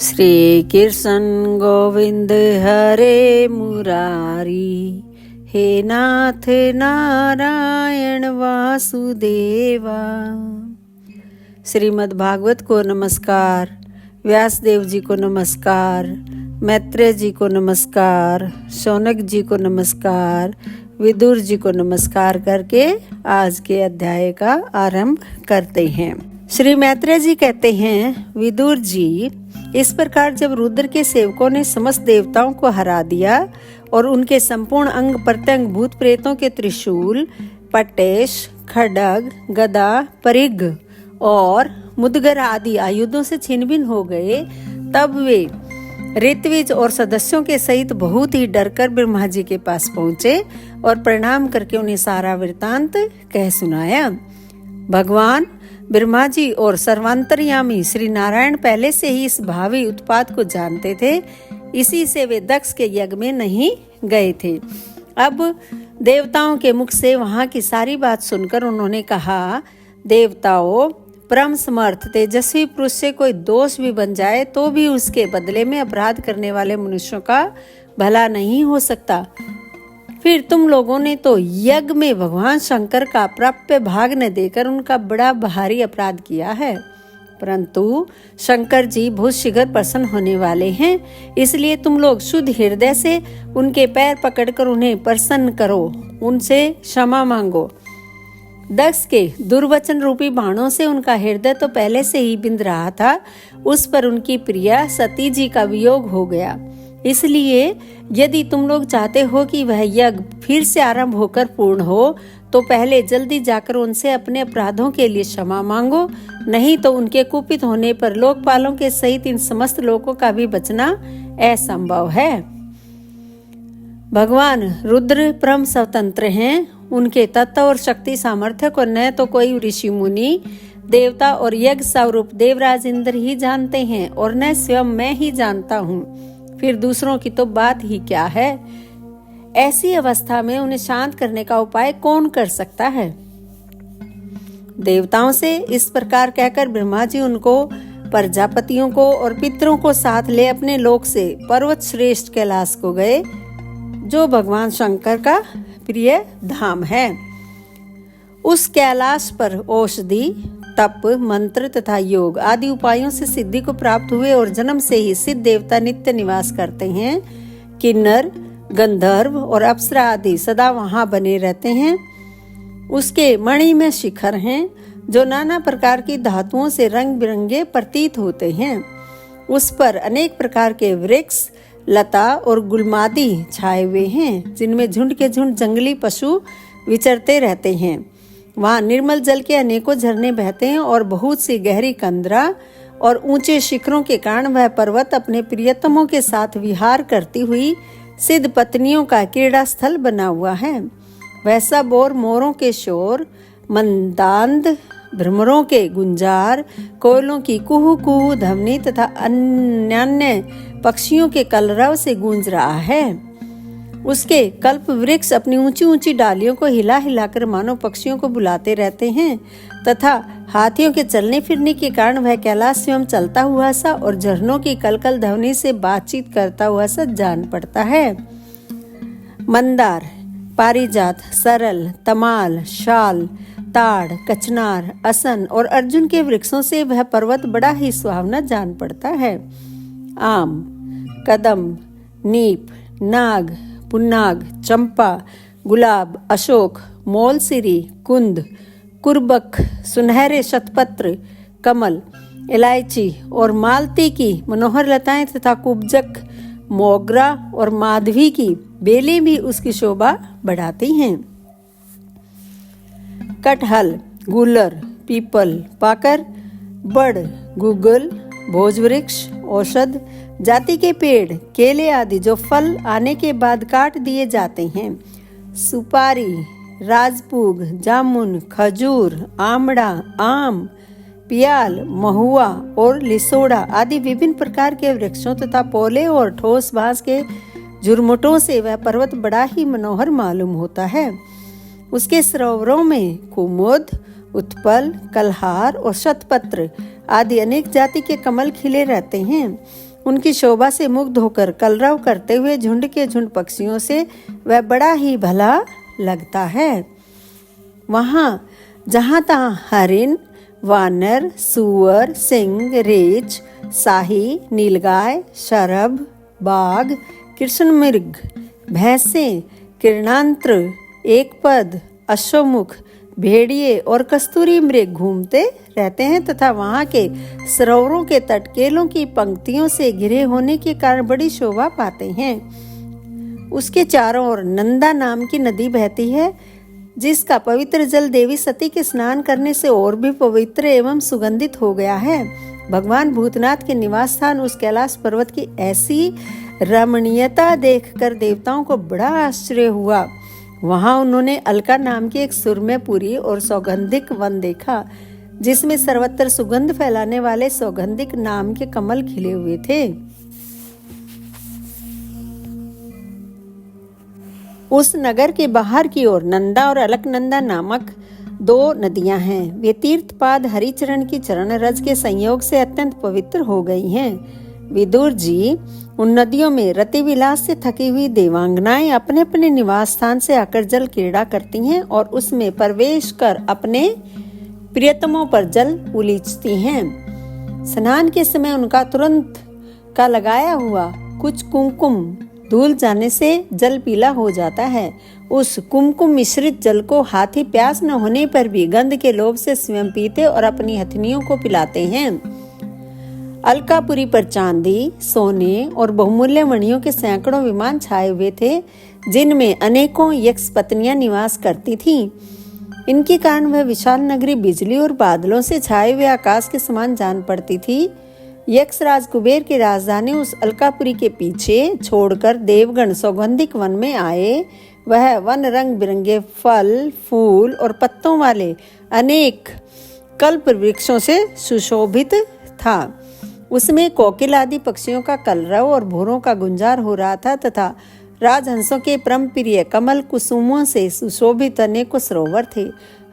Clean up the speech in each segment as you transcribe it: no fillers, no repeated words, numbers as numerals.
श्री कृष्ण गोविंद हरे मुरारी, हे नाथ नारायण वासुदेवा। श्रीमद् भागवत को नमस्कार, व्यासदेव जी को नमस्कार, मैत्रेय जी को नमस्कार, शौनक जी को नमस्कार, विदुर जी को नमस्कार करके आज के अध्याय का आरंभ करते हैं। श्री मैत्रेय जी कहते हैं, विदुर जी, इस प्रकार जब रुद्र के सेवकों ने समस्त देवताओं को हरा दिया और उनके संपूर्ण अंग प्रत्यंग भूत प्रेतों के त्रिशूल, पटेश, खड्ग, गदा, परिघ और मुदगर आदि आयुधों से छिन्न-भिन्न हो गए, तब वे ऋत्विज और सदस्यों के सहित बहुत ही डरकर ब्रह्मा जी के पास पहुंचे और प्रणाम करके उन्हें सारा वृतांत कह सुनाया। भगवान ब्रह्मा जी और सर्वांतर्यामी श्री नारायण पहले से ही इस भावी उत्पात को जानते थे, इसी से वे दक्ष के यज्ञ में नहीं गए थे। अब देवताओं के मुख से वहां की सारी बात सुनकर उन्होंने कहा, देवताओं, परम समर्थ तेजस्वी पुरुष से कोई दोष भी बन जाए तो भी उसके बदले में अपराध करने वाले मनुष्यों का भला नहीं हो सकता। फिर तुम लोगों ने तो यज्ञ में भगवान शंकर का प्राप्य भाग न देकर उनका बड़ा भारी अपराध किया है, परंतु शंकर जी बहुत शीघ्र प्रसन्न होने वाले हैं, इसलिए तुम लोग शुद्ध हृदय से उनके पैर पकड़कर उन्हें प्रसन्न करो, उनसे क्षमा मांगो। दक्ष के दुर्वचन रूपी बाणों से उनका हृदय तो पहले से ही बिंद रहा था, उस पर उनकी प्रिया सती जी का वियोग हो गया। इसलिए यदि तुम लोग चाहते हो कि वह यज्ञ फिर से आरंभ होकर पूर्ण हो, तो पहले जल्दी जाकर उनसे अपने अपराधों के लिए क्षमा मांगो, नहीं तो उनके कुपित होने पर लोकपालों के सहित इन समस्त लोगों का भी बचना असंभव है। भगवान रुद्र परम स्वतंत्र हैं, उनके तत्व और शक्ति सामर्थ्य को न तो कोई ऋषि मुनि, देवता और यज्ञ स्वरूप देवराज इंद्र ही जानते हैं और न स्वयं मैं ही जानता हूँ, फिर दूसरों की तो बात ही क्या है। ऐसी अवस्था में उन्हें शांत करने का उपाय कौन कर सकता है। देवताओं से इस प्रकार कहकर ब्रह्मा जी उनको, प्रजापतियों को और पितरों को साथ ले अपने लोक से पर्वत श्रेष्ठ कैलाश को गए, जो भगवान शंकर का प्रिय धाम है। उस कैलाश पर औषधि, तप, मंत्र तथा योग आदि उपायों से सिद्धि को प्राप्त हुए और जन्म से ही सिद्ध देवता नित्य निवास करते हैं। किन्नर, गंधर्व और अप्सरा आदि सदा वहां बने रहते हैं। उसके मणिमय शिखर हैं, जो नाना प्रकार की धातुओं से रंग बिरंगे प्रतीत होते हैं। उस पर अनेक प्रकार के वृक्ष, लता और गुलमादी छाए हुए हैं, जिनमें झुंड के झुंड जंगली पशु विचरते रहते हैं। वहाँ निर्मल जल के अनेकों झरने बहते हैं और बहुत सी गहरी कंदरा और ऊंचे शिखरों के कारण वह पर्वत अपने प्रियतमों के साथ विहार करती हुई सिद्ध पत्नियों का क्रीड़ा स्थल बना हुआ है। वह सब और मोरों के शोर, मंदांध भ्रमरों के गुंजार, कोयलों की कुहू कुहू ध्वनि तथा अन्य पक्षियों के कलरव से गूंज रहा है। उसके कल्प वृक्ष अपनी ऊंची ऊंची डालियों को हिला हिलाकर मानो पक्षियों को बुलाते रहते हैं, तथा हाथियों के चलने फिरने के कारण वह कैलाश स्वयं चलता हुआ सा और झरनों की कलकल ध्वनि से बातचीत करता हुआ सा जान पड़ता है। मंदार, पारिजात, सरल, तमाल, शाल, ताड़, कचनार, असन और अर्जुन के वृक्षों से वह पर्वत बड़ा ही सुहावना जान पड़ता है। आम, कदम, नीप, नाग, पुन्नाग, चंपा, गुलाब, अशोक, मोलसिरी, कुंद, कुर्बक, सुनहरे शतपत्र, कमल, इलायची और मालती की मनोहर लताएं तथा कुब्जक, मोगरा और माधवी की बेलें भी उसकी शोभा बढ़ाती हैं। कटहल, गूलर, पीपल, पाकर, बड़, गुगल, भोजवृक्ष, औषध जाति के पेड़, केले आदि जो फल आने के बाद काट दिए जाते हैं, सुपारी, राजपूग, जामुन, खजूर, आमड़ा, आम, पियाल, महुआ और लिसोड़ा आदि विभिन्न प्रकार के वृक्षों तथा पोले और ठोस बांस के झुरमुटों से वह पर्वत बड़ा ही मनोहर मालूम होता है। उसके सरोवरों में कुमुद, उत्पल, कलहार और शतपत्र आदि अनेक जाति के कमल खिले रहते हैं। उनकी शोभा से मुग्ध होकर कलरव करते हुए झुंड के झुंड पक्षियों से वह बड़ा ही भला लगता है। वहाँ जहाँ तहाँ हरिन, वानर, सूअर, सिंह, रीछ, शाही, नीलगाय, शरभ, बाघ, कृष्णमृग, भैंसें, किरणांत्र, एकपद, अश्वमुख, भेड़िए और कस्तूरी मृग घूमते रहते हैं तथा वहाँ के सरोवरों के तट केलों की पंक्तियों से घिरे होने के कारण बड़ी शोभा पाते हैं। उसके चारों ओर नंदा नाम की नदी बहती है, जिसका पवित्र जल देवी सती के स्नान करने से और भी पवित्र एवं सुगंधित हो गया है। भगवान भूतनाथ के निवास स्थान उस कैलाश पर्वत की ऐसी रमणीयता देखकर देवताओं को बड़ा आश्चर्य हुआ। वहां उन्होंने अलका नाम की एक सुरम्यपुरी और सौगंधिक वन देखा, जिसमें सर्वत्र सुगंध फैलाने वाले सौगंधिक नाम के कमल खिले हुए थे। उस नगर के बाहर की ओर नंदा और अलकनंदा नामक 2 नदियां हैं। वे तीर्थपाद हरिचरण की चरण रज के संयोग से अत्यंत पवित्र हो गई हैं। विदुर जी, उन नदियों में रति विलास से थकी हुई देवांगनाएं अपने अपने निवास स्थान से आकर जल क्रीड़ा करती हैं और उसमें प्रवेश कर अपने प्रियतमों पर जल उलीचती हैं। स्नान के समय उनका तुरंत का लगाया हुआ कुछ कुमकुम धुल जाने से जल पीला हो जाता है। उस कुमकुम मिश्रित जल को हाथी प्यास न होने पर भी गंध के लोभ से स्वयं पीते और अपनी हथनियों को पिलाते हैं। अलकापुरी पर चांदी, सोने और बहुमूल्य मणियों के सैकड़ों विमान छाए हुए थे, जिनमें अनेकों यक्ष पत्नियां निवास करती थीं। इनके कारण वह विशाल नगरी बिजली और बादलों से छाए हुए आकाश के समान जान पड़ती थी। यक्षराज कुबेर की राजधानी उस अलकापुरी के पीछे छोड़कर देवगण सौगंधिक वन में आए। वह वन रंग बिरंगे फल, फूल और पत्तों वाले अनेक कल्प वृक्षों से सुशोभित था। उसमें कोकिल आदि पक्षियों का कलरव और भोरों का गुंजार हो रहा था तथा राजहंसों के परम प्रिय कमल कुसुमों से सुशोभित अनेकों सरोवर थे।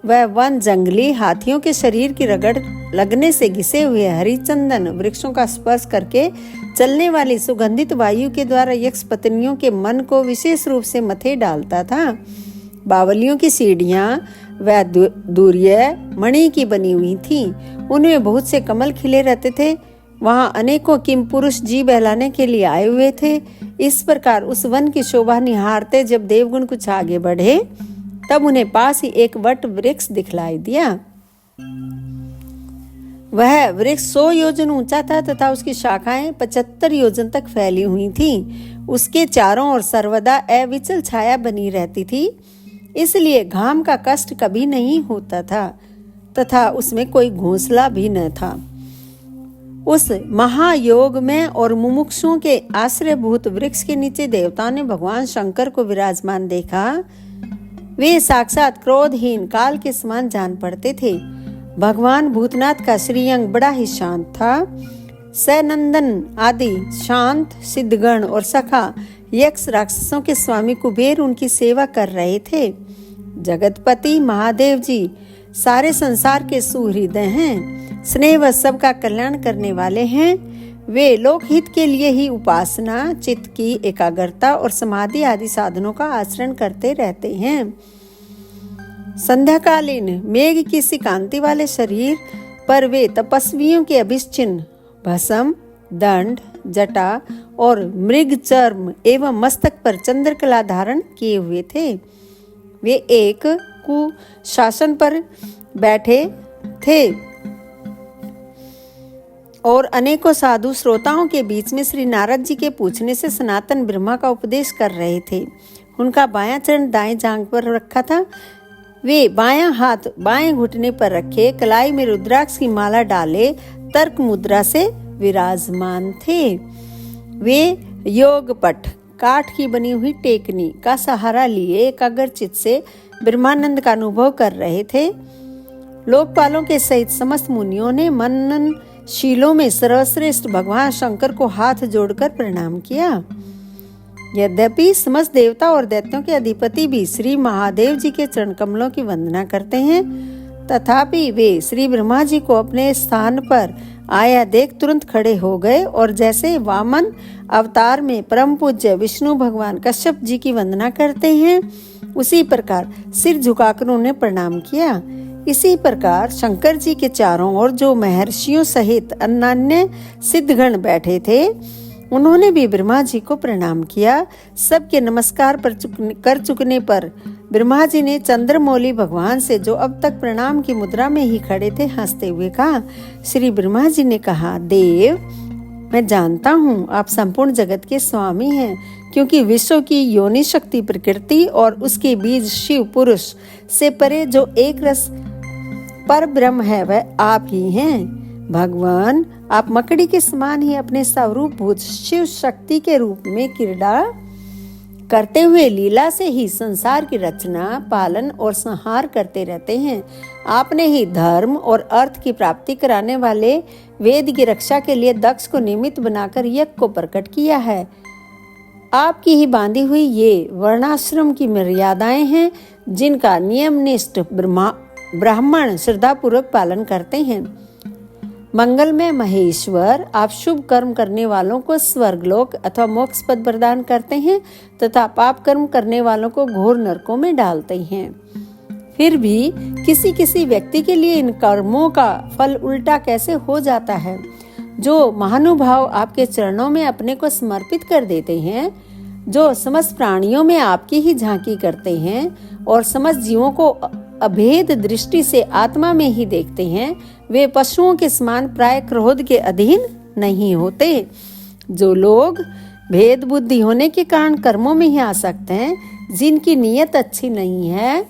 वह वन जंगली हाथियों के शरीर की रगड़ लगने से घिसे हुए हरिचंदन वृक्षों का स्पर्श करके चलने वाली सुगंधित वायु के द्वारा यक्ष पत्नियों के मन को विशेष रूप से मथे डालता था। बावलियों की सीढ़ियां वह दूर्य मणि की बनी हुई थीं। उनमें बहुत से कमल खिले रहते थे। वहां अनेकों किम पुरुष जी बहलाने के लिए आए हुए थे। इस प्रकार उस वन की शोभा निहारते जब देवगुण कुछ आगे बढ़े, तब उन्हें पास ही एक वट वृक्ष दिखलाई दिया। वह वृक्ष 100 योजन ऊंचा था तथा उसकी शाखाएं 75 योजन तक फैली हुई थीं। उसके चारों ओर सर्वदा अविचल छाया बनी रहती थी, इसलिए घाम का कष्ट कभी नहीं होता था तथा उसमें कोई घोंसला भी न था। उस महायोग में और मुमुक्षुओं के आश्रयभूत वृक्ष के नीचे देवताओं ने भगवान शंकर को विराजमान देखा। वे साक्षात क्रोधहीन काल के समान जान पड़ते थे। भगवान भूतनाथ का श्रीअंग बड़ा ही शांत था। सनंदन आदि शांत सिद्धगण और सखा यक्ष राक्षसों के स्वामी कुबेर उनकी सेवा कर रहे थे। जगतपति महादेव जी सारे संसार के सुहृदय हैं, स्नेह व सबका कल्याण करने वाले हैं। वे लोकहित के लिए ही उपासना, चित्त की एकाग्रता और समाधि आदि साधनों का आचरण करते रहते हैं। संध्याकालीन मेघ की सी कांति वाले शरीर पर वे तपस्वियों के अभिष्चिन्न भस्म, दंड, जटा और मृग चर्म एवं मस्तक पर चंद्रकला धारण किए हुए थे। वे एक कुशासन पर बैठे थे और अनेकों साधु श्रोताओं के बीच में श्री नारद जी के पूछने से सनातन ब्रह्मा का उपदेश कर रहे थे। उनका बायां चरण दाएं जांघ पर रखा था। वे बायां हाथ बाएं घुटने पर रखे कलाई में रुद्राक्ष की माला डाले तर्क मुद्रा से विराजमान थे। वे योगपट काठ की बनी हुई टेकनी का सहारा लिए एकाग्रचित से ब्रह्मानंद का अनुभव कर रहे थे। लोकपालों के सहित समस्त मुनियों ने मननशीलों में सर्वश्रेष्ठ भगवान शंकर को हाथ जोड़कर प्रणाम किया। यद्यपि समस्त देवता और दैत्यों के अधिपति भी श्री महादेव जी के चरण कमलों की वंदना करते हैं, तथापि वे श्री ब्रह्मा जी को अपने स्थान पर आया देख तुरंत खड़े हो गए और जैसे वामन अवतार में परम पूज्य विष्णु भगवान कश्यप जी की वंदना करते हैं, उसी प्रकार सिर झुकाकर उन्हें प्रणाम किया। इसी प्रकार शंकर जी के चारों ओर जो महर्षियों सहित अन्य सिद्धगण बैठे थे, उन्होंने भी ब्रह्मा जी को प्रणाम किया। सबके नमस्कार कर चुकने पर ब्रह्मा जी ने चंद्रमौली भगवान से, जो अब तक प्रणाम की मुद्रा में ही खड़े थे, हंसते हुए कहा। श्री ब्रह्मा जी ने कहा, देव, मैं जानता हूँ आप संपूर्ण जगत के स्वामी हैं, क्योंकि विश्व की योनि शक्ति प्रकृति और उसके बीज शिव पुरुष से परे जो एक रस पर ब्रह्म है वह आप ही हैं। भगवान, आप मकड़ी के समान ही अपने स्वरूप भूत शिव शक्ति के रूप में क्रीड़ा करते हुए लीला से ही संसार की रचना, पालन और संहार करते रहते हैं। आपने ही धर्म और अर्थ की प्राप्ति कराने वाले वेद की रक्षा के लिए दक्ष को निमित्त बनाकर यज्ञ को प्रकट किया है। आपकी ही बांधी हुई ये वर्णाश्रम की मर्यादाएं हैं, जिनका नियमनिष्ठ ब्राह्मण श्रद्धापूर्वक पालन करते हैं। मंगलमय महेश्वर, आप शुभ कर्म करने वालों को स्वर्गलोक अथवा मोक्ष पद प्रदान करते हैं तथा पाप कर्म करने वालों को घोर नरकों में डालते हैं। फिर भी किसी किसी व्यक्ति के लिए इन कर्मों का फल उल्टा कैसे हो जाता है। जो महानुभाव आपके चरणों में अपने को समर्पित कर देते हैं, जो समस्त प्राणियों में आपकी ही झांकी करते हैं और समस्त जीवों को अभेद दृष्टि से आत्मा में ही देखते हैं, वे पशुओं के समान प्राय क्रोध के अधीन नहीं होते। जो लोग भेद बुद्धि होने के कारण कर्मों में ही आसक्त हैं, जिनकी नीयत अच्छी नहीं है,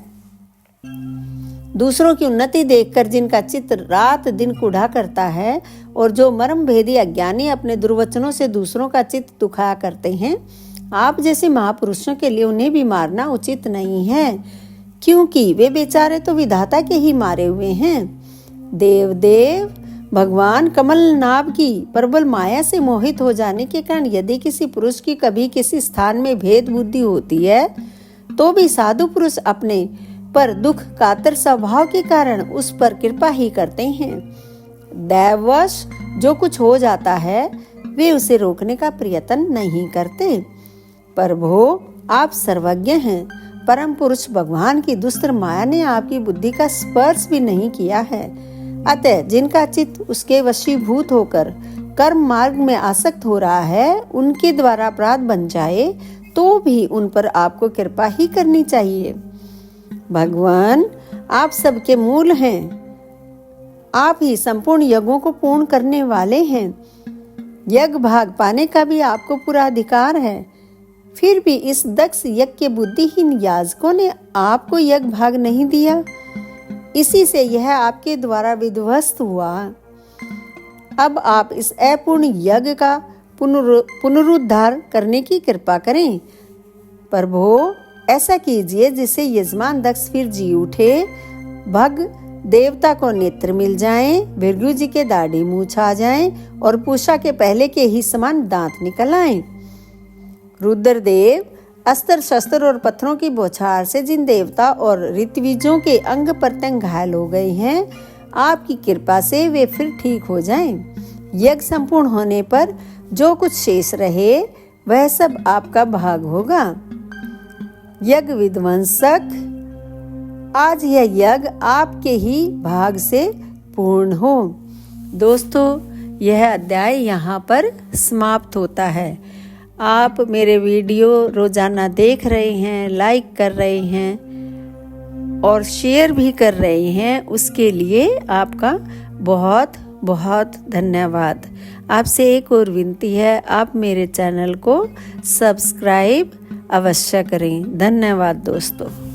दूसरों की उन्नति देखकर जिनका चित्त रात दिन कूढ़ा करता है, और जो मर्म भेदी अज्ञानी अपने दुर्वचनों से दूसरों का चित्त दुखाया करते हैं, आप जैसे महापुरुषों के लिए उन्हें भी मारना उचित नहीं है, क्योंकि वे बेचारे तो विधाता के ही मारे हुए हैं। देव, भगवान कमल नाभ की प्रबल माया से मोहित हो जाने के कारण यदि किसी पुरुष की कभी किसी स्थान में भेद बुद्धि होती है, तो भी साधु पुरुष अपने पर दुख कातर स्वभाव के कारण उस पर कृपा ही करते हैं। दैववश जो कुछ हो जाता है, वे उसे रोकने का प्रयत्न नहीं करते। प्रभु, आप सर्वज्ञ हैं। परम पुरुष भगवान की दुस्तर माया ने आपकी बुद्धि का स्पर्श भी नहीं किया है। अतः जिनका चित्त उसके वशीभूत होकर कर्म मार्ग में आसक्त हो रहा है, उनके द्वारा अपराध बन जाए तो भी उन पर आपको कृपा ही करनी चाहिए। भगवान, आप सबके मूल हैं। आप ही संपूर्ण यज्ञों को पूर्ण करने वाले हैं। यज्ञ भाग पाने का भी आपको पूरा अधिकार है। फिर भी इस दक्ष यज्ञ के बुद्धिहीन याजकों ने आपको यज्ञ भाग नहीं दिया, इसी से यह आपके द्वारा विध्वस्त हुआ। अब आप इस अपूर्ण यज्ञ का पुनरुद्धार करने की कृपा करें। प्रभु, ऐसा कीजिए जिससे यजमान दक्ष फिर जी उठे, भग देवता को नेत्र मिल जाएं, भृगु जी के दाढ़ी मूछ आ जाएं और पूषा के पहले के ही समान दांत निकल आएं। रुद्रदेव, अस्त्र शस्त्र और पत्थरों की बौछार से जिन देवता और ऋत्विजों के अंग प्रत्यंग घायल हो गए हैं, आपकी कृपा से वे फिर ठीक हो जाएं। यज्ञ संपूर्ण होने पर जो कुछ शेष रहे वह सब आपका भाग होगा। यज्ञ विध्वंसक, आज यह यज्ञ आपके ही भाग से पूर्ण हो। दोस्तों, यह अध्याय यहाँ पर समाप्त होता है। आप मेरे वीडियो रोजाना देख रहे हैं, लाइक कर रहे हैं और शेयर भी कर रहे हैं, उसके लिए आपका बहुत बहुत धन्यवाद। आपसे एक और विनती है, आप मेरे चैनल को सब्सक्राइब अवश्य करें। धन्यवाद दोस्तों।